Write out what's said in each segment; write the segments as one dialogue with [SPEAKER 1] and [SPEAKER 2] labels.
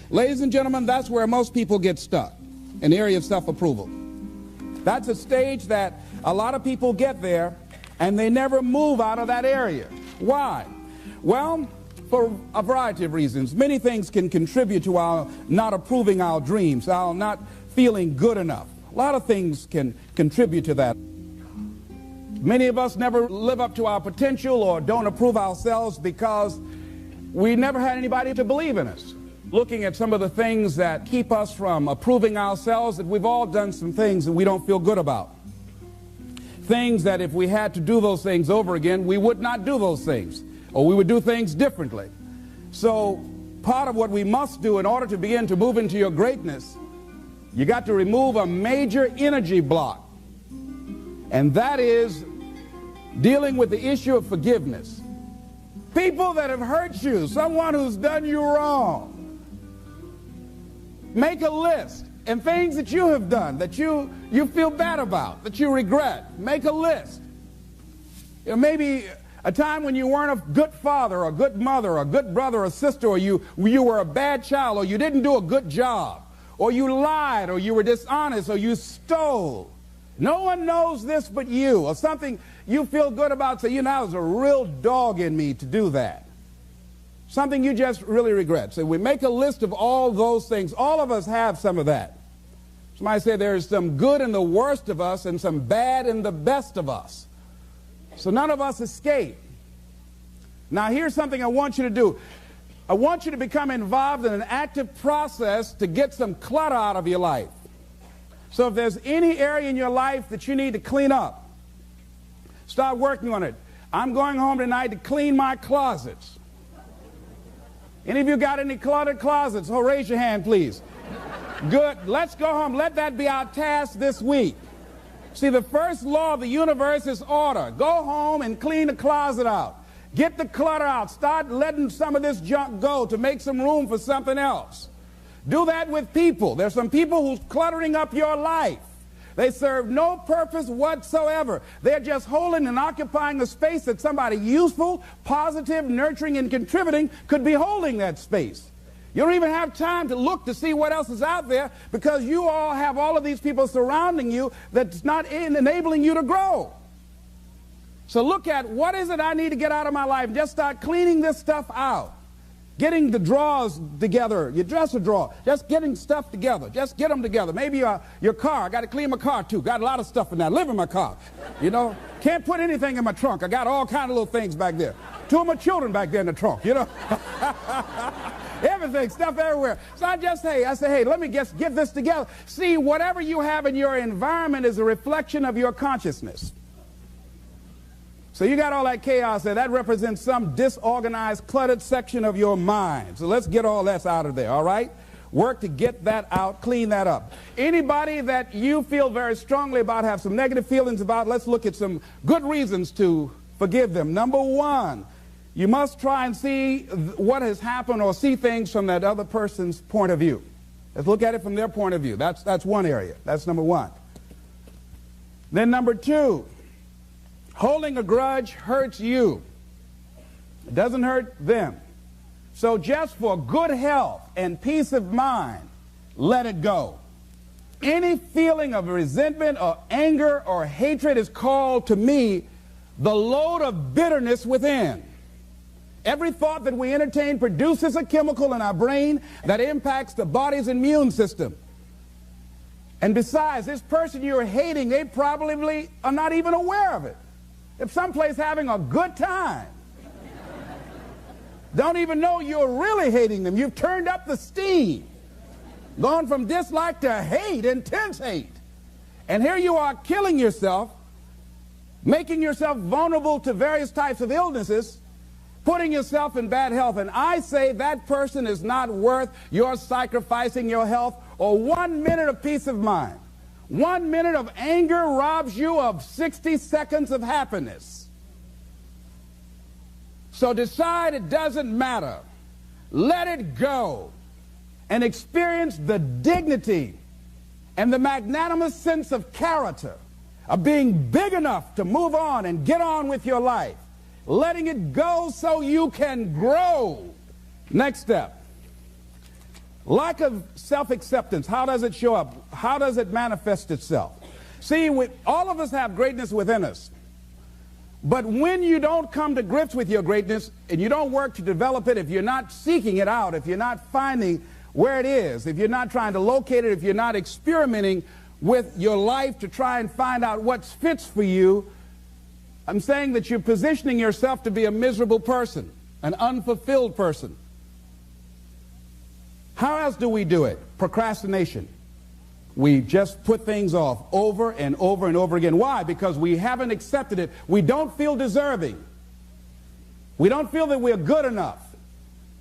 [SPEAKER 1] Ladies and gentlemen, that's where most people get stuck, in the area of self-approval. That's a stage that a lot of people get there, and they never move out of that area. Why? Well, for a variety of reasons. Many things can contribute to our not approving our dreams, our not feeling good enough. A lot of things can contribute to that. Many of us never live up to our potential or don't approve ourselves because we never had anybody to believe in us. Looking at some of the things that keep us from approving ourselves, that we've all done some things that we don't feel good about. Things that if we had to do those things over again, we would not do those things, or we would do things differently. So part of what we must do in order to begin to move into your greatness, you got to remove a major energy block. And that is dealing with the issue of forgiveness. People that have hurt you, someone who's done you wrong. Make a list, and things that you have done that you feel bad about, that you regret. Make a list. You know, maybe a time when you weren't a good father or a good mother or a good brother or sister, or you were a bad child, or you didn't do a good job, or you lied, or you were dishonest, or you stole. No one knows this but you, or something you feel good about. Say, you know, there's a real dog in me to do that. Something you just really regret. So we make a list of all those things. All of us have some of that. Somebody say there's some good in the worst of us and some bad in the best of us. So none of us escape. Now here's something I want you to do. I want you to become involved in an active process to get some clutter out of your life. So if there's any area in your life that you need to clean up, start working on it. I'm going home tonight to clean my closets. Any of you got any cluttered closets? Oh, raise your hand, please. Good. Let's go home. Let that be our task this week. See, the first law of the universe is order. Go home and clean the closet out. Get the clutter out. Start letting some of this junk go to make some room for something else. Do that with people. There's some people who's cluttering up your life. They serve no purpose whatsoever. They're just holding and occupying a space that somebody useful, positive, nurturing, and contributing could be holding that space. You don't even have time to look to see what else is out there because you all have all of these people surrounding you that's not enabling you to grow. So look at what is it I need to get out of my life. Just start cleaning this stuff out. Getting the drawers together, your dresser drawer, just getting stuff together. Just get them together. Maybe your car. I got to clean my car too. Got a lot of stuff in there. I live in my car. You know, can't put anything in my trunk. I got all kind of little things back there. 2 of my children back there in the trunk, you know. Everything, stuff everywhere. So I say, hey, let me just get this together. See, whatever you have in your environment is a reflection of your consciousness. So you got all that chaos there. That represents some disorganized, cluttered section of your mind. So let's get all that out of there, all right? Work to get that out, clean that up. Anybody that you feel very strongly about, have some negative feelings about, let's look at some good reasons to forgive them. Number one, you must try and see what has happened or see things from that other person's point of view. Let's look at it from their point of view. That's one area. That's number one. Then number two, holding a grudge hurts you. It doesn't hurt them. So just for good health and peace of mind, let it go. Any feeling of resentment or anger or hatred is called to me the load of bitterness within. Every thought that we entertain produces a chemical in our brain that impacts the body's immune system. And besides, this person you're hating, they probably are not even aware of it. If someplace having a good time, don't even know you're really hating them. You've turned up the steam, gone from dislike to hate, intense hate. And here you are killing yourself, making yourself vulnerable to various types of illnesses, putting yourself in bad health. And I say that person is not worth your sacrificing your health or 1 minute of peace of mind. 1 minute of anger robs you of 60 seconds of happiness. So decide it doesn't matter. Let it go and experience the dignity and the magnanimous sense of character of being big enough to move on and get on with your life. Letting it go so you can grow. Next step. Lack of self-acceptance, how does it show up? How does it manifest itself? See, all of us have greatness within us. But when you don't come to grips with your greatness and you don't work to develop it, if you're not seeking it out, if you're not finding where it is, if you're not trying to locate it, if you're not experimenting with your life to try and find out what fits for you, I'm saying that you're positioning yourself to be a miserable person, an unfulfilled person. How else do we do it? Procrastination. We just put things off over and over and over again. Why? Because we haven't accepted it. We don't feel deserving. We don't feel that we're good enough.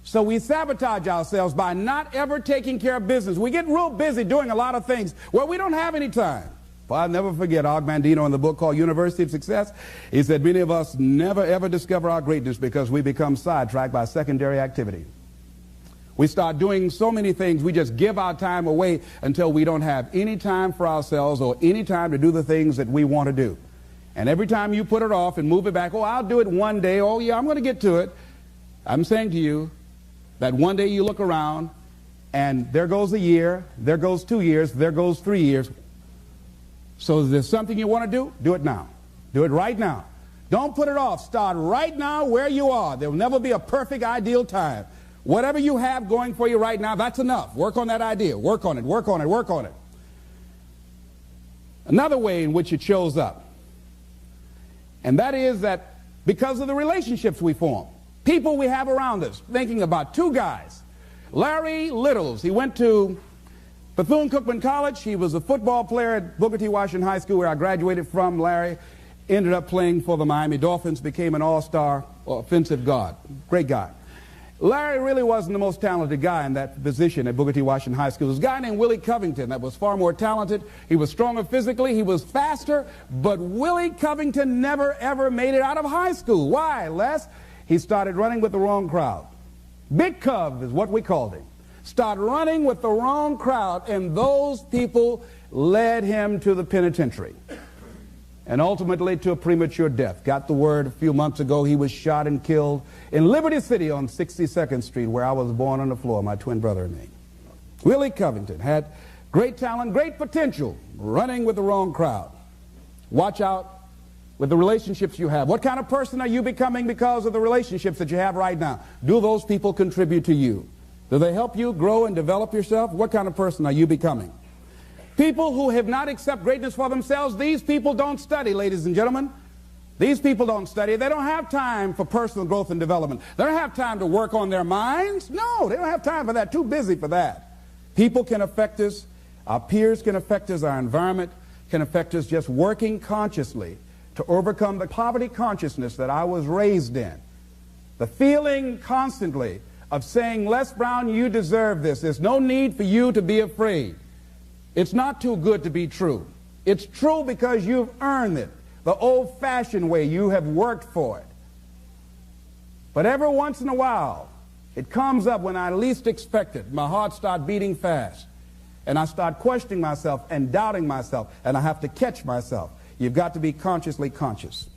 [SPEAKER 1] So we sabotage ourselves by not ever taking care of business. We get real busy doing a lot of things where we don't have any time. Well, I'll never forget Og Mandino in the book called University of Success. He said many of us never ever discover our greatness because we become sidetracked by secondary activity. We start doing so many things, we just give our time away until we don't have any time for ourselves or any time to do the things that we want to do. And every time you put it off and move it back, oh, I'll do it one day, oh yeah, I'm going to get to it. I'm saying to you that one day you look around and there goes a year, there goes 2 years, there goes 3 years. So if there's something you want to do it now. Do it right now. Don't put it off. Start right now where you are. There will never be a perfect, ideal time. Whatever you have going for you right now, that's enough. Work on that idea. Work on it, work on it, work on it. Another way in which it shows up, and that is that because of the relationships we form, people we have around us, thinking about two guys. Larry Littles, he went to Bethune-Cookman College. He was a football player at Booker T. Washington High School, where I graduated from. Larry ended up playing for the Miami Dolphins, became an all-star offensive guard. Great guy. Larry really wasn't the most talented guy in that position at Booker T. Washington High School. There was a guy named Willie Covington that was far more talented. He was stronger physically. He was faster. But Willie Covington never, ever made it out of high school. Why, Les? He started running with the wrong crowd. Big Cov is what we called him. Started running with the wrong crowd, and those people led him to the penitentiary. And ultimately to a premature death. Got the word a few months ago he was shot and killed in Liberty City on 62nd Street, where I was born on the floor, my twin brother and me. Willie Covington had great talent, great potential, running with the wrong crowd. Watch out with the relationships you have. What kind of person are you becoming because of the relationships that you have right now? Do those people contribute to you? Do they help you grow and develop yourself? What kind of person are you becoming? People who have not accepted greatness for themselves, these people don't study, ladies and gentlemen. These people don't study. They don't have time for personal growth and development. They don't have time to work on their minds. No, they don't have time for that. Too busy for that. People can affect us. Our peers can affect us. Our environment can affect us. Just working consciously to overcome the poverty consciousness that I was raised in. The feeling constantly of saying, Les Brown, you deserve this. There's no need for you to be afraid. It's not too good to be true. It's true because you've earned it. The old-fashioned way, you have worked for it. But every once in a while, it comes up when I least expect it. My heart starts beating fast. And I start questioning myself and doubting myself. And I have to catch myself. You've got to be consciously conscious.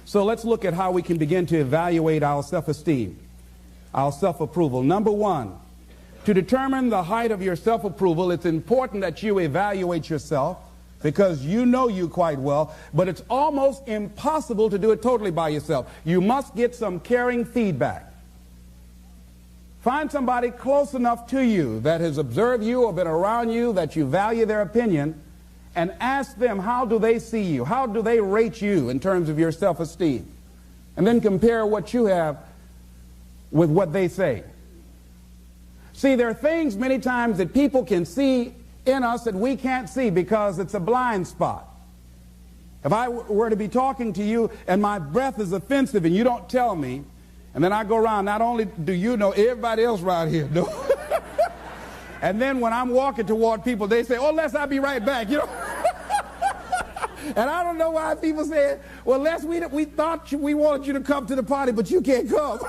[SPEAKER 1] So let's look at how we can begin to evaluate our self-esteem, our self-approval. Number one, to determine the height of your self-approval, it's important that you evaluate yourself, because you know you quite well, but it's almost impossible to do it totally by yourself. You must get some caring feedback. Find somebody close enough to you that has observed you or been around you that you value their opinion, and ask them, how do they see you? How do they rate you in terms of your self-esteem? And then compare what you have with what they say. See, there are things many times that people can see in us that we can't see because it's a blind spot. If I were to be talking to you and my breath is offensive and you don't tell me, and then I go around, not only do you know, everybody else around here knows. And then when I'm walking toward people, they say, oh, Les, I'll be right back, you know. And I don't know why people say, well, Les, we thought we wanted you to come to the party, but you can't come.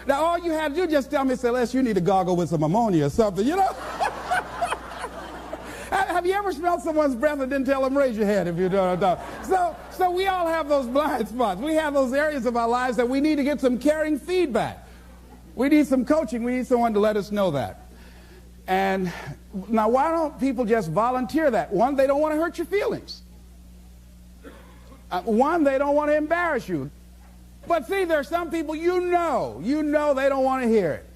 [SPEAKER 1] Now, all you had to do is just tell me, say, Les, you need to gargle with some ammonia or something, you know? Have you ever smelled someone's breath and didn't tell them? Raise your hand if you don't know. So we all have those blind spots. We have those areas of our lives that we need to get some caring feedback. We need some coaching. We need someone to let us know that. And now, why don't people just volunteer that? One, they don't want to hurt your feelings. One, they don't want to embarrass you. But see, there are some people you know they don't want to hear it.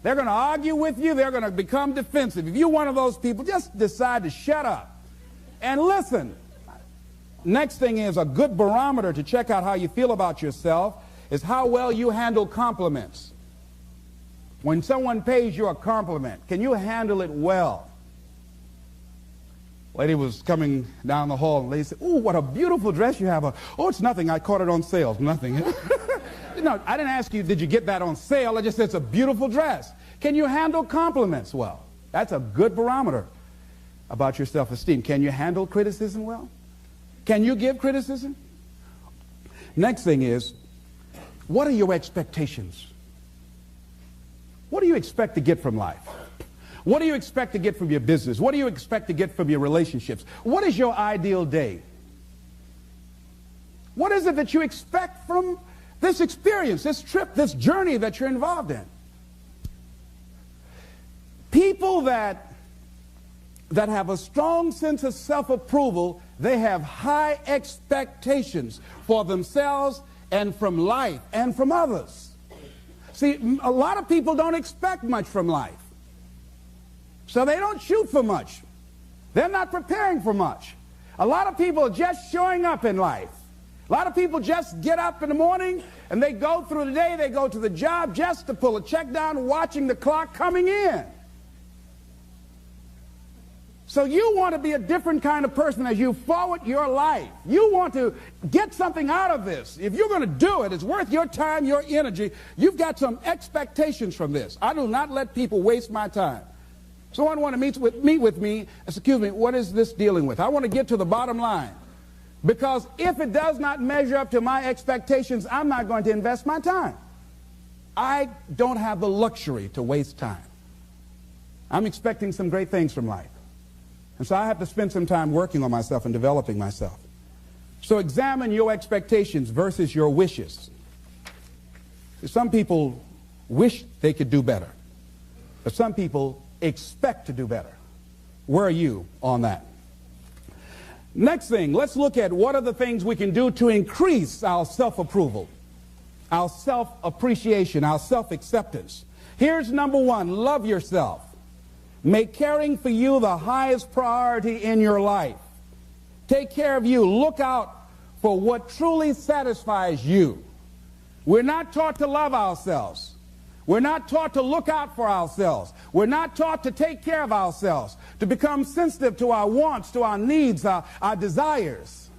[SPEAKER 1] They're going to argue with you. They're going to become defensive. If you're one of those people, just decide to shut up and listen. Next thing is a good barometer to check out how you feel about yourself is how well you handle compliments. When someone pays you a compliment, can you handle it well? Lady was coming down the hall and the lady said, "Oh, what a beautiful dress you have on." "Oh, it's nothing. I caught it on sale." Nothing. No, I didn't ask you, did you get that on sale? I just said it's a beautiful dress. Can you handle compliments well? That's a good barometer about your self-esteem. Can you handle criticism well? Can you give criticism? Next thing is, what are your expectations? What do you expect to get from life? What do you expect to get from your business? What do you expect to get from your relationships? What is your ideal day? What is it that you expect from this experience, this trip, this journey that you're involved in? People that have a strong sense of self-approval, they have high expectations for themselves and from life and from others. See, a lot of people don't expect much from life. So they don't shoot for much. They're not preparing for much. A lot of people are just showing up in life. A lot of people just get up in the morning and they go through the day, they go to the job just to pull a check down, watching the clock coming in. So you want to be a different kind of person as you forward your life. You want to get something out of this. If you're going to do it, it's worth your time, your energy. You've got some expectations from this. I do not let people waste my time. Someone want to meet with me, excuse me, what is this dealing with? I want to get to the bottom line. Because if it does not measure up to my expectations, I'm not going to invest my time. I don't have the luxury to waste time. I'm expecting some great things from life. And so I have to spend some time working on myself and developing myself. So examine your expectations versus your wishes. Some people wish they could do better, but some people expect to do better. Where are you on that? Next thing, let's look at what are the things we can do to increase our self-approval, our self-appreciation, our self-acceptance. Here's number one, love yourself. Make caring for you the highest priority in your life. Take care of you. Look out for what truly satisfies you. We're not taught to love ourselves. We're not taught to look out for ourselves. We're not taught to take care of ourselves, to become sensitive to our wants, to our needs, our desires.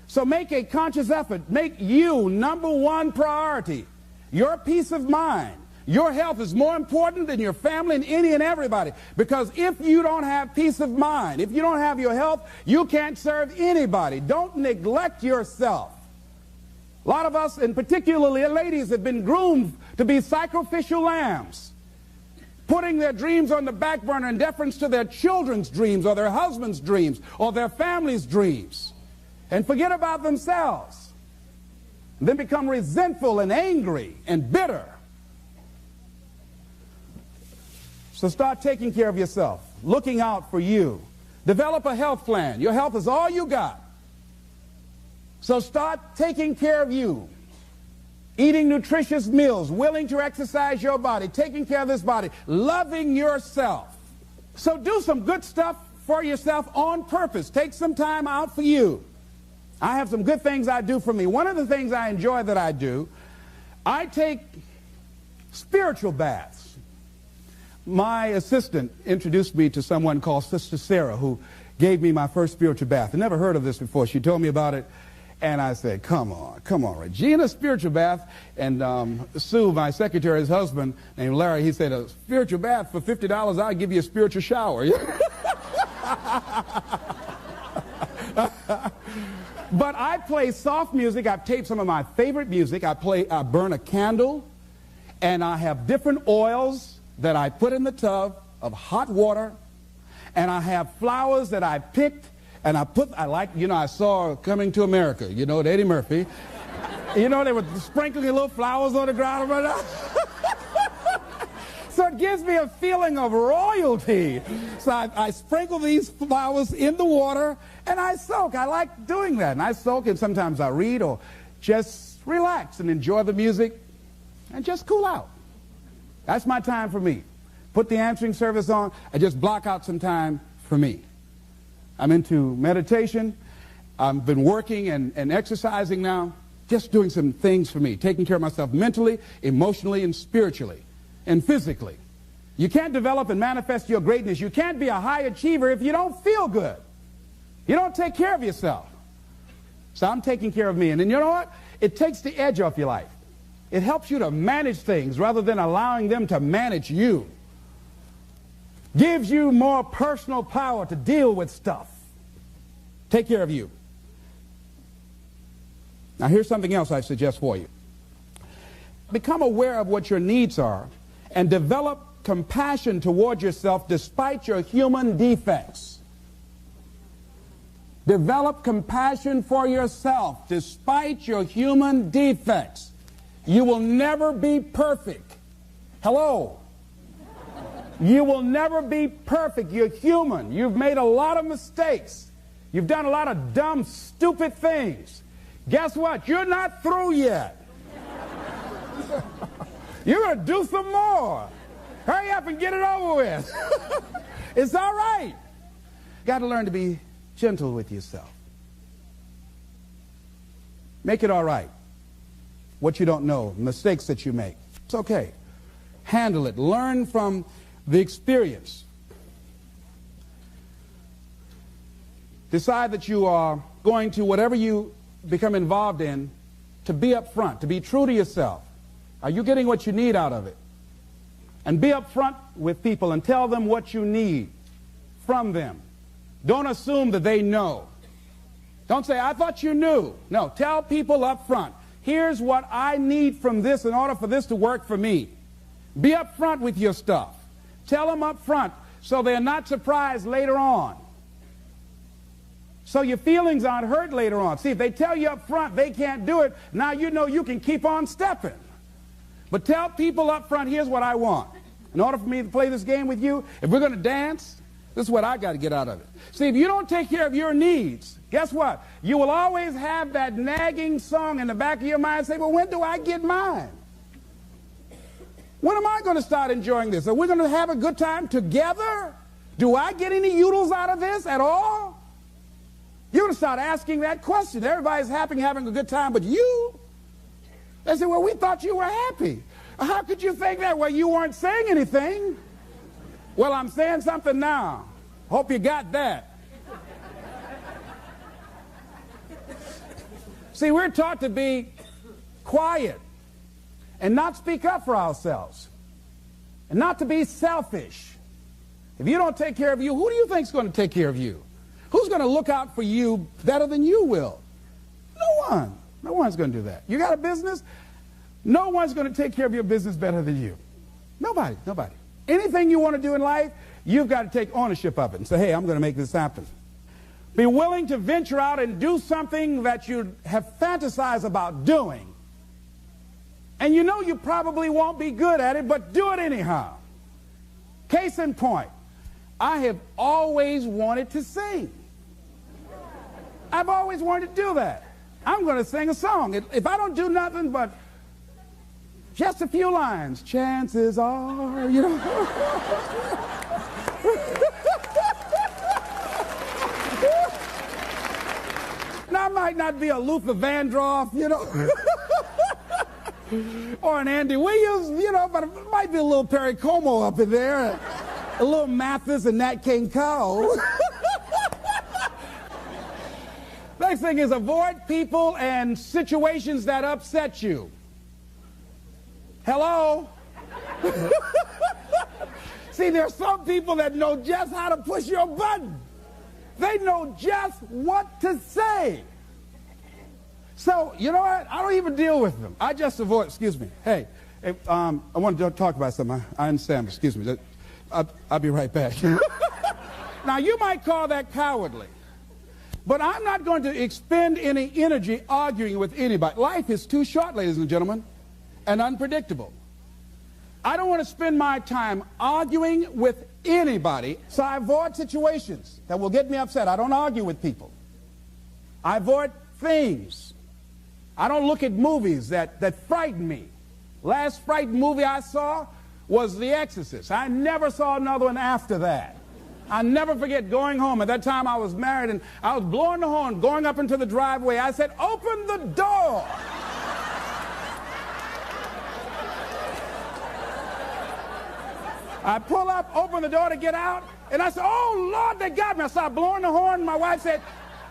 [SPEAKER 1] So make a conscious effort. Make you number one priority. Your peace of mind. Your health is more important than your family and any and everybody. Because if you don't have peace of mind, if you don't have your health, you can't serve anybody. Don't neglect yourself. A lot of us, and particularly ladies, have been groomed to be sacrificial lambs, putting their dreams on the back burner in deference to their children's dreams or their husband's dreams or their family's dreams, and forget about themselves, and then become resentful and angry and bitter. So start taking care of yourself, looking out for you. Develop a health plan. Your health is all you got. So start taking care of you. Eating nutritious meals, willing to exercise your body, taking care of this body, loving yourself. So do some good stuff for yourself on purpose. Take some time out for you. I have some good things I do for me. One of the things I enjoy that I do, I take spiritual baths. My assistant introduced me to someone called Sister Sarah, who gave me my first spiritual bath. I never heard of this before. She told me about it, and I said, come on, Regina, spiritual bath. And Sue, my secretary's husband, named Larry, he said, a spiritual bath for $50, I'll give you a spiritual shower. But I play soft music. I've taped some of my favorite music. I burn a candle, and I have different oils that I put in the tub of hot water, and I have flowers that I picked, and I saw Coming to America, Eddie Murphy. They were sprinkling little flowers on the ground. it gives me a feeling of royalty. So I sprinkle these flowers in the water and I soak. I like doing that. And I soak, and sometimes I read or just relax and enjoy the music and just cool out. That's my time for me. Put the answering service on. I just block out some time for me. I'm into meditation. I've been working and exercising now, just doing some things for me, taking care of myself mentally, emotionally, and spiritually, and physically. You can't develop and manifest your greatness. You can't be a high achiever if you don't feel good. You don't take care of yourself. So I'm taking care of me. And then you know what? It takes the edge off your life. It helps you to manage things rather than allowing them to manage you. Gives you more personal power to deal with stuff. Take care of you. Now here's something else I suggest for you. Become aware of what your needs are and develop compassion toward yourself despite your human defects. Develop compassion for yourself despite your human defects. You will never be perfect. Hello? You will never be perfect. You're human. You've made a lot of mistakes. You've done a lot of dumb, stupid things. Guess what? You're not through yet. You're going to do some more. Hurry up and get it over with. It's all right. Got to learn to be gentle with yourself. Make it all right. What you don't know, mistakes that you make. It's okay. Handle it. Learn from the experience. Decide that you are going to, whatever you become involved in, to be up front, to be true to yourself. Are you getting what you need out of it? And be up front with people and tell them what you need from them. Don't assume that they know. Don't say, I thought you knew. No, tell people up front, here's what I need from this in order for this to work for me. Be up front with your stuff. Tell them up front so they're not surprised later on. So your feelings aren't hurt later on. See, if they tell you up front they can't do it, now you know you can keep on stepping. But tell people up front, here's what I want. In order for me to play this game with you, if we're going to dance, this is what I got to get out of it. See, if you don't take care of your needs, guess what? You will always have that nagging song in the back of your mind say, well, when do I get mine? When am I going to start enjoying this? Are we going to have a good time together? Do I get any oodles out of this at all? You're going to start asking that question. Everybody's happy, having a good time, but you? They say, well, we thought you were happy. How could you think that? Well, you weren't saying anything. Well, I'm saying something now. Hope you got that. See, we're taught to be quiet and not speak up for ourselves and not to be selfish. If you don't take care of you, who do you think is going to take care of you? Who's going to look out for you better than you will? No one. No one's going to do that. You got a business? No one's going to take care of your business better than you. Nobody. Nobody. Anything you want to do in life, you've got to take ownership of it and say, hey, I'm going to make this happen. Be willing to venture out and do something that you have fantasized about doing. And you know you probably won't be good at it, but do it anyhow. Case in point, I have always wanted to sing. I've always wanted to do that. I'm going to sing a song. If I don't do nothing but just a few lines, chances are, you know. Now, I might not be a Luther Vandross, you know, or an Andy Williams, you know, but it might be a little Perry Como up in there, a little Mathis and Nat King Cole. Next thing is avoid people and situations that upset you. Hello? See, there are some people that know just how to push your button. They know just what to say. So, you know what? I don't even deal with them. I just avoid, excuse me. Hey, I want to talk about something. I understand, excuse me. I'll be right back. Now, you might call that cowardly. But I'm not going to expend any energy arguing with anybody. Life is too short, ladies and gentlemen, and unpredictable. I don't want to spend my time arguing with anybody, so I avoid situations that will get me upset. I don't argue with people. I avoid things. I don't look at movies that frighten me. Last frightening movie I saw was The Exorcist. I never saw another one after that. I never forget going home. At that time I was married and I was blowing the horn, going up into the driveway. I said, "Open the door." I pull up, open the door to get out, and I said, "Oh, Lord, they got me." I started blowing the horn. My wife said,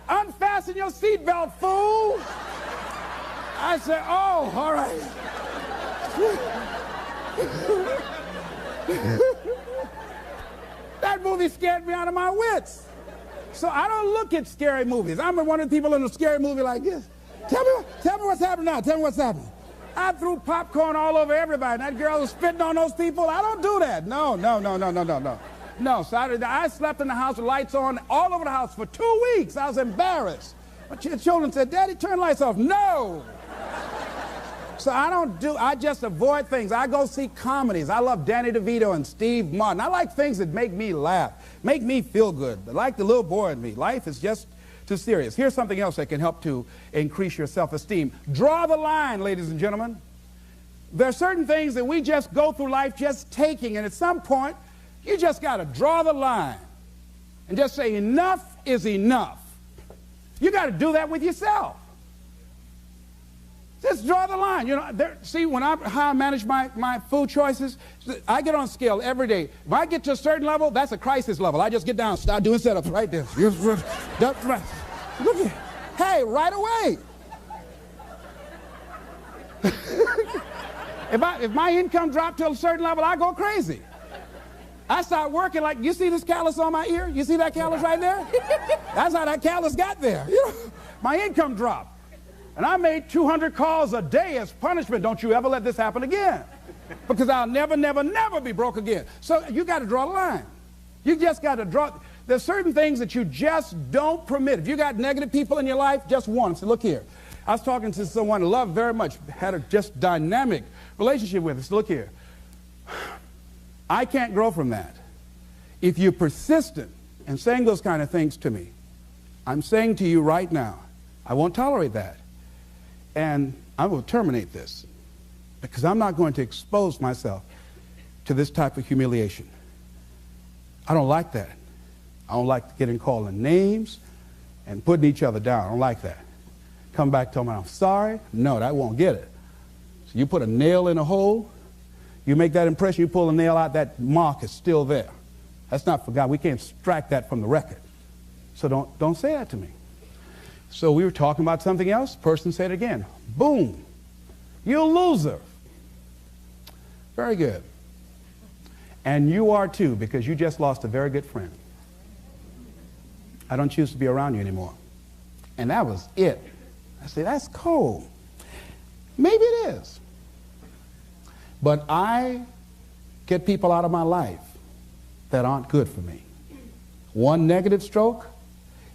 [SPEAKER 1] "Unfasten your seatbelt, fool." I said, "Oh, all right." That movie scared me out of my wits. So I don't look at scary movies. I'm one of the people in a scary movie like this. Tell me what's happening now. Tell me what's happening. I threw popcorn all over everybody. That girl was spitting on those people. I don't do that. No. No, so I slept in the house with lights on all over the house for 2 weeks. I was embarrassed. My children said, "Daddy, turn lights off." No. So I just avoid things. I go see comedies. I love Danny DeVito and Steve Martin. I like things that make me laugh, make me feel good. Like the little boy in me. Life is just too serious. Here's something else that can help to increase your self-esteem. Draw the line, ladies and gentlemen. There are certain things that we just go through life just taking, and at some point, you just got to draw the line and just say enough is enough. You got to do that with yourself. Just draw the line. You know, see, how I manage my food choices, I get on a scale every day. If I get to a certain level, that's a crisis level. I just get down, start doing setups right there. Look at, hey, right away. If my income dropped to a certain level, I go crazy. I start working like, you see this callus on my ear? You see that callus right there? That's how that callus got there. You know, my income dropped. And I made 200 calls a day as punishment. Don't you ever let this happen again. Because I'll never be broke again. So you got to draw the line. You just got to draw. There's certain things that you just don't permit. If you got negative people in your life, just warn them. Say, look here. I was talking to someone I love very much, had a just dynamic relationship with. So look here. I can't grow from that. If you're persistent in saying those kind of things to me, I'm saying to you right now, I won't tolerate that. And I will terminate this because I'm not going to expose myself to this type of humiliation. I don't like that. I don't like getting called names and putting each other down. I don't like that. Come back, tell me I'm sorry. No, that won't get it. So you put a nail in a hole, you make that impression, you pull a nail out, that mark is still there. That's not forgotten. We can't extract that from the record. So don't say that to me. So we were talking about something else. Person said it again. Boom. You're a loser. Very good. And you are too, because you just lost a very good friend. I don't choose to be around you anymore. And that was it. I said, that's cold. Maybe it is. But I get people out of my life that aren't good for me. One negative stroke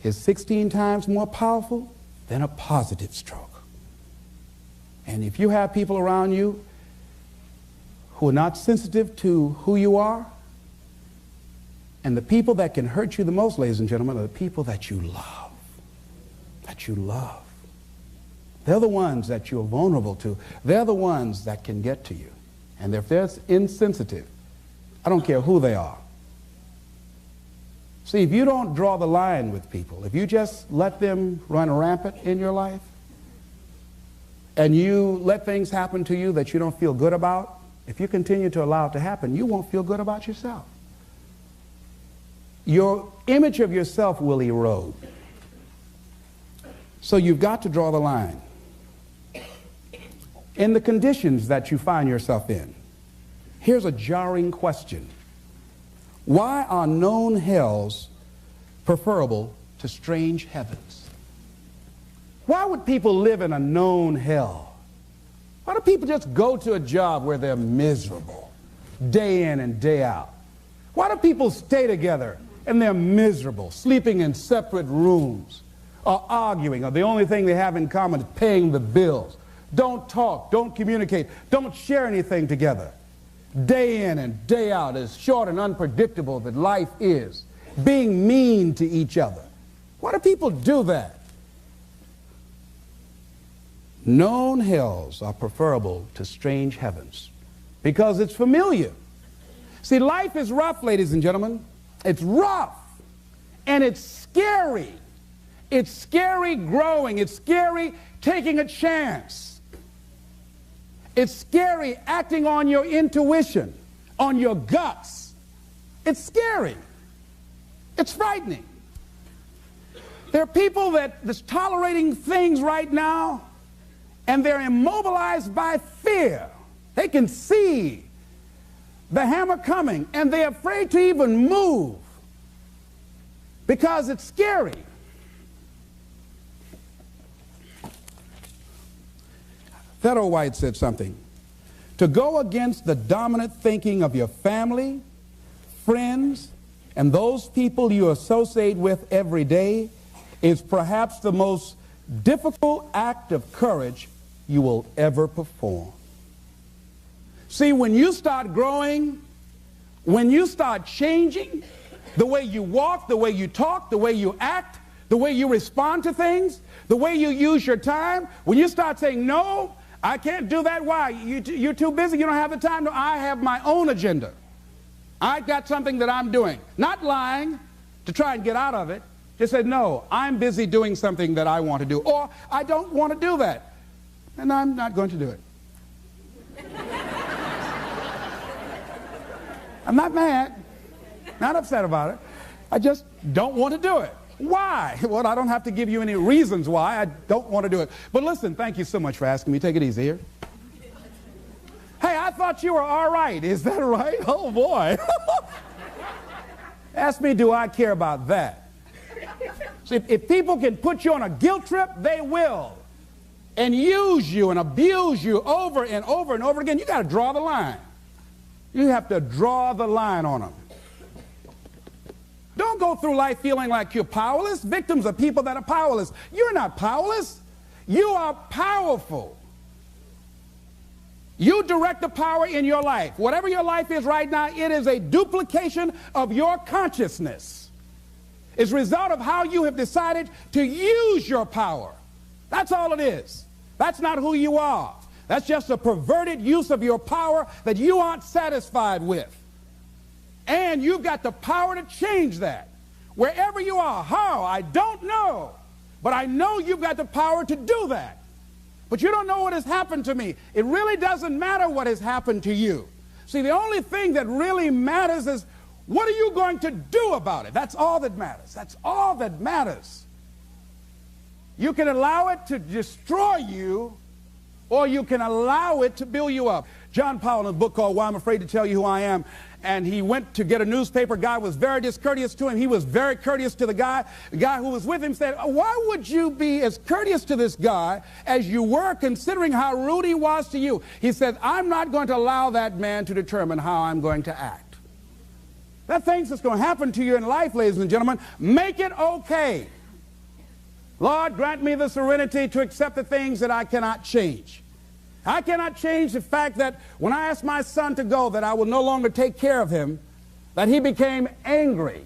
[SPEAKER 1] is 16 times more powerful than a positive stroke. And if you have people around you who are not sensitive to who you are, and the people that can hurt you the most, ladies and gentlemen, are the people that you love. That you love. They're the ones that you're vulnerable to. They're the ones that can get to you. And if they're insensitive, I don't care who they are. See, if you don't draw the line with people, if you just let them run rampant in your life, and you let things happen to you that you don't feel good about, if you continue to allow it to happen, you won't feel good about yourself. Your image of yourself will erode. So you've got to draw the line. In the conditions that you find yourself in, here's a jarring question. Why are known hells preferable to strange heavens? Why would people live in a known hell? Why do people just go to a job where they're miserable, day in and day out? Why do people stay together and they're miserable, sleeping in separate rooms, or arguing, or the only thing they have in common is paying the bills? Don't talk, don't communicate, don't share anything together. day in and day out, as short and unpredictable that life is, being mean to each other. Why do people do that? Known hells are preferable to strange heavens because it's familiar. See, life is rough, ladies and gentlemen. It's rough, and it's scary. It's scary growing. It's scary taking a chance. It's scary acting on your intuition, on your guts. It's scary. It's frightening. There are people that's tolerating things right now, and they're immobilized by fear. They can see the hammer coming, and they're afraid to even move because it's scary. Theodore White said something. To go against the dominant thinking of your family, friends, and those people you associate with every day is perhaps the most difficult act of courage you will ever perform. See, when you start growing, when you start changing the way you walk, the way you talk, the way you act, the way you respond to things, the way you use your time, when you start saying, no, I can't do that. Why? You're too busy. You don't have the time. No, I have my own agenda. I've got something that I'm doing. Not lying to try and get out of it. Just say, no, I'm busy doing something that I want to do. Or I don't want to do that. And I'm not going to do it. I'm not mad. Not upset about it. I just don't want to do it. Why? Well, I don't have to give you any reasons why I don't want to do it. But listen, thank you so much for asking me. Take it easy here. Hey, I thought you were all right. Is that right? Oh, boy. Ask me, do I care about that? See, if people can put you on a guilt trip, they will. And use you and abuse you over and over and over again. You got to draw the line. You have to draw the line on them. Don't go through life feeling like you're powerless. Victims are people that are powerless. You're not powerless. You are powerful. You direct the power in your life. Whatever your life is right now, it is a duplication of your consciousness. It's a result of how you have decided to use your power. That's all it is. That's not who you are. That's just a perverted use of your power that you aren't satisfied with. And you've got the power to change that. Wherever you are, how, I don't know. But I know you've got the power to do that. But you don't know what has happened to me. It really doesn't matter what has happened to you. See, the only thing that really matters is, what are you going to do about it? That's all that matters. That's all that matters. You can allow it to destroy you, or you can allow it to build you up. John Powell, in a book called Why I'm Afraid to Tell You Who I Am, and he went to get a newspaper. Guy was very discourteous to him. He was very courteous to the guy. The guy who was with him said, why would you be as courteous to this guy as you were, considering how rude he was to you? He said, I'm not going to allow that man to determine how I'm going to act. There are things that's going to happen to you in life, ladies and gentlemen. Make it okay. Lord, grant me the serenity to accept the things that I cannot change. I cannot change the fact that when I asked my son to go, that I will no longer take care of him, that he became angry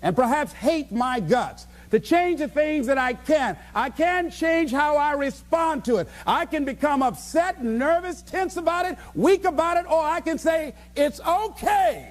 [SPEAKER 1] and perhaps hate my guts. To change the things that I can change how I respond to it. I can become upset, nervous, tense about it, weak about it, or I can say, it's okay.